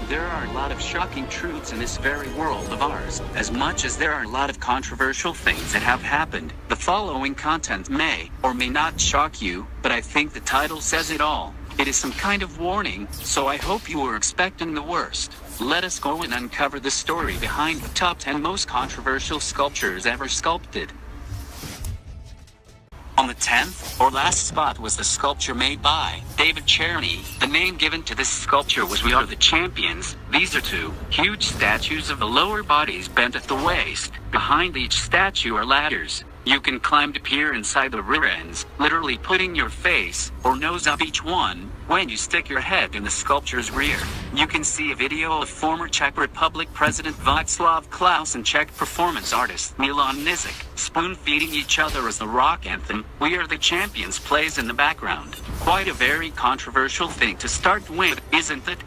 There are a lot of shocking truths in this very world of ours, as much as there are a lot of controversial things that have happened. The following content may or may not shock you, but I think the title says it all. It is some kind of warning, so I hope you were expecting the worst. Let us go and uncover the story behind the top 10 most controversial sculptures ever sculpted. On the 10th, or last spot, was the sculpture made by David Cherny. The name given to this sculpture was "We Are the Champions." These are two huge statues of the lower bodies bent at the waist. Behind each statue are ladders. You can climb to peer inside the rear ends, literally putting your face or nose up each one when you stick your head in the sculpture's rear. You can see a video of former Czech Republic President Václav Klaus and Czech performance artist Milan Nizik spoon-feeding each other as the rock anthem "We Are the Champions" plays in the background. Quite a very controversial thing to start with, isn't it?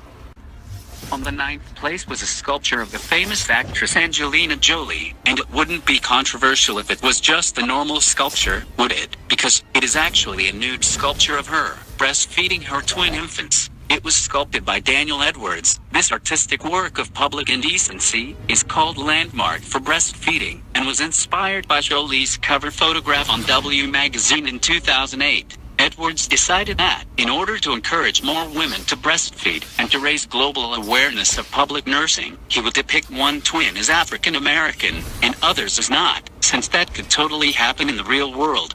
On the 9th place was a sculpture of the famous actress Angelina Jolie, and it wouldn't be controversial if it was just a normal sculpture, would it? Because it is actually a nude sculpture of her, breastfeeding her twin infants. It was sculpted by Daniel Edwards. This artistic work of public indecency is called Landmark for Breastfeeding, and was inspired by Jolie's cover photograph on W magazine in 2008. Edwards decided that, in order to encourage more women to breastfeed and to raise global awareness of public nursing, he would depict one twin as African American and others as not, since that could totally happen in the real world.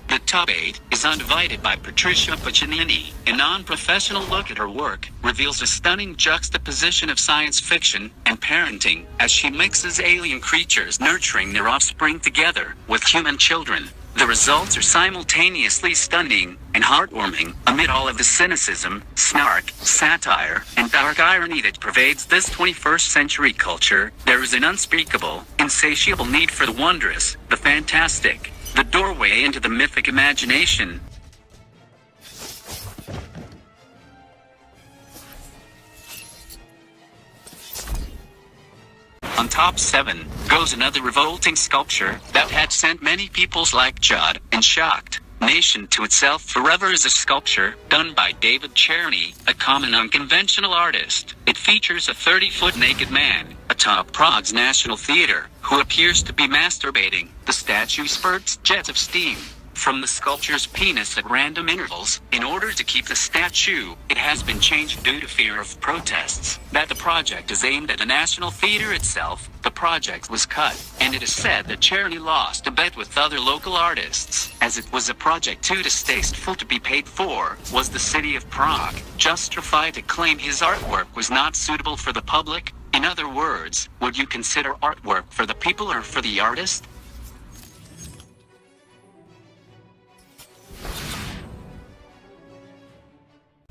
The top 8 is Undivided by Patricia Piccinini. A non-professional look at her work reveals a stunning juxtaposition of science fiction and parenting as she mixes alien creatures nurturing their offspring together with human children. The results are simultaneously stunning and heartwarming amid all of the cynicism, snark, satire, and dark irony that pervades this 21st century culture. There is an unspeakable, insatiable need for the wondrous, the fantastic, the doorway into the mythic imagination. On top 7 goes another revolting sculpture that had sent many peoples like Judd and shocked nation to itself forever. Is a sculpture done by David Cherny, a common unconventional artist. It features a 30-foot naked man atop Prague's National Theatre, who appears to be masturbating. The statue spurts jets of steam from the sculpture's penis at random intervals. In order to keep the statue, it has been changed due to fear of protests that the project is aimed at the National Theatre itself. The project was cut, and it is said that Cherny lost a bet with other local artists, as it was a project too distasteful to be paid for. Was the city of Prague justified to claim his artwork was not suitable for the public? In other words, would you consider artwork for the people or for the artist?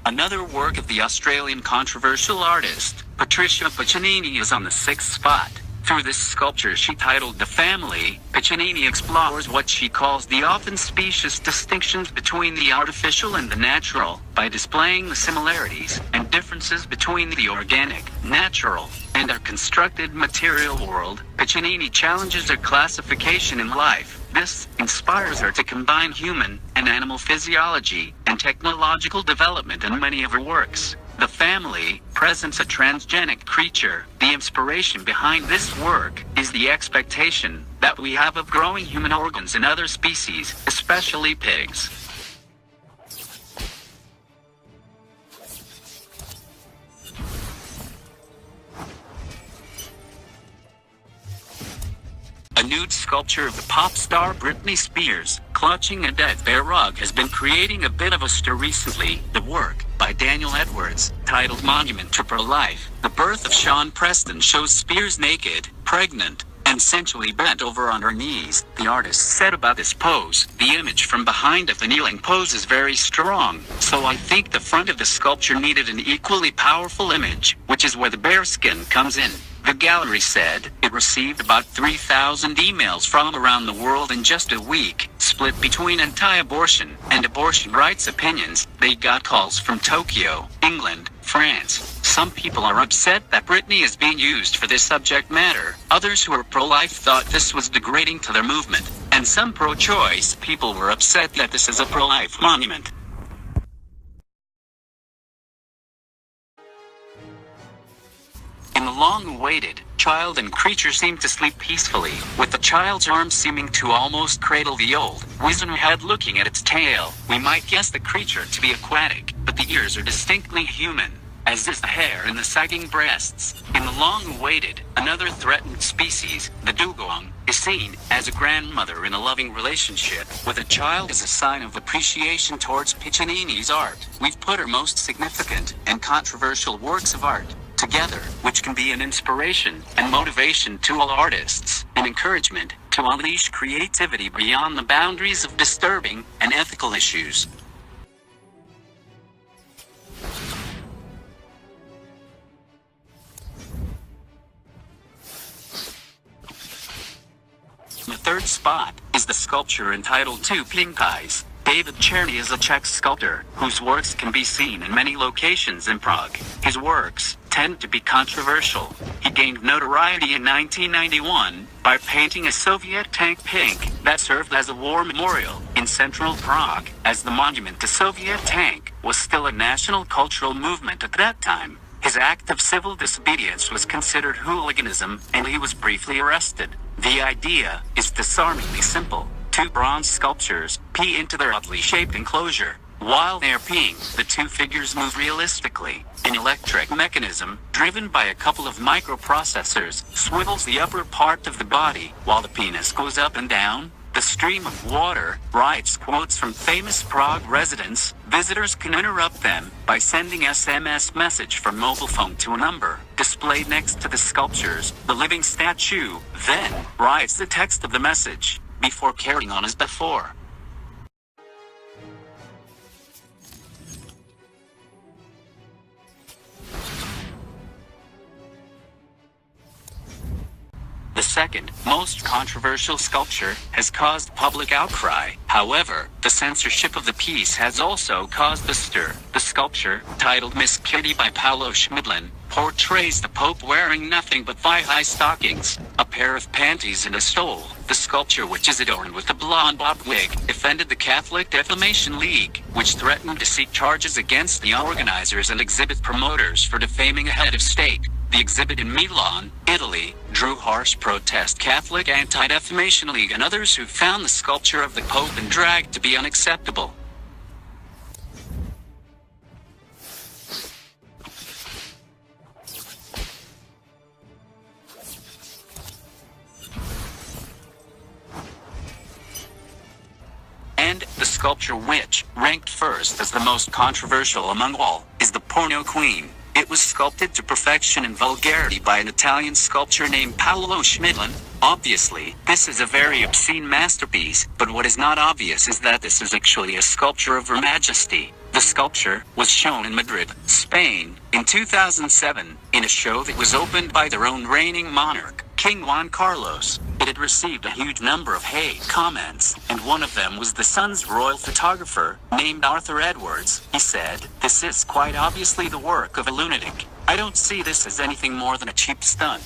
Another work of the Australian controversial artist, Patricia Piccinini, is on the 6th spot. Through this sculpture she titled "The Family," Piccinini explores what she calls the often specious distinctions between the artificial and the natural, by displaying the similarities and differences between the organic, natural, and our constructed material world. Piccinini challenges her classification in life. This inspires her to combine human and animal physiology and technological development in many of her works. The Family presents a transgenic creature. The inspiration behind this work is the expectation that we have of growing human organs in other species, especially pigs. A nude sculpture of the pop star Britney Spears, clutching a dead bear rug, has been creating a bit of a stir recently. The work, by Daniel Edwards, titled "Monument to Pro-Life," The Birth of Sean Preston, shows Spears naked, pregnant, and sensually bent over on her knees. The artist said about this pose, "The image from behind of the kneeling pose is very strong, so I think the front of the sculpture needed an equally powerful image, which is where the bear skin comes in." The gallery said it received about 3,000 emails from around the world in just a week, split between anti-abortion and abortion rights opinions. They got calls from Tokyo, England, France. Some people are upset that Britney is being used for this subject matter. Others who are pro-life thought this was degrading to their movement, and and some pro-choice people were upset that this is a pro-life monument. In the long-awaited, child and creature seemed to sleep peacefully, with the child's arms seeming to almost cradle the old, wizened head looking at its tail. We might guess the creature to be aquatic, but the ears are distinctly human, as is the hair and the sagging breasts. In the long-awaited, another threatened species, the dugong, is seen as a grandmother in a loving relationship with a child as a sign of appreciation towards Piccinini's art. We've put her most significant and controversial works of art together, which can be an inspiration and motivation to all artists, an encouragement to unleash creativity beyond the boundaries of disturbing and ethical issues. The third spot is the sculpture entitled TUPAZ. David Czerny is a Czech sculptor whose works can be seen in many locations in Prague. His works tend to be controversial. He gained notoriety in 1991 by painting a Soviet tank pink that served as a war memorial in central Prague, as the monument to Soviet tank was still a national cultural movement at that time. His act of civil disobedience was considered hooliganism, and he was briefly arrested. The idea is disarmingly simple. Two bronze sculptures pee into their oddly shaped enclosure. While they are peeing, the two figures move realistically. An electric mechanism, driven by a couple of microprocessors, swivels the upper part of the body, while the penis goes up and down. The stream of water writes quotes from famous Prague residents. Visitors can interrupt them by sending SMS message from mobile phone to a number displayed next to the sculptures. The living statue then writes the text of the message before carrying on as before. The second, most controversial sculpture has caused public outcry. However, the censorship of the piece has also caused a stir. The sculpture, titled Miss Kitty by Paolo Schmidlin, portrays the Pope wearing nothing but thigh-high stockings, a pair of panties and a stole. The sculpture, which is adorned with a blonde bob wig, offended the Catholic Defamation League, which threatened to seek charges against the organizers and exhibit promoters for defaming a head of state. The exhibit in Milan, Italy, drew harsh protest. Catholic Anti-Defamation League and others who found the sculpture of the Pope and drag to be unacceptable. And the sculpture which ranked first as the most controversial among all is the Porno Queen. It was sculpted to perfection and vulgarity by an Italian sculptor named Paolo Schmidlin. Obviously, this is a very obscene masterpiece, but what is not obvious is that this is actually a sculpture of Her Majesty. The sculpture was shown in Madrid, Spain, in 2007, in a show that was opened by their own reigning monarch, King Juan Carlos. It had received a huge number of hate comments, and one of them was the Sun's royal photographer, named Arthur Edwards. He said, "This is quite obviously the work of a lunatic. I don't see this as anything more than a cheap stunt."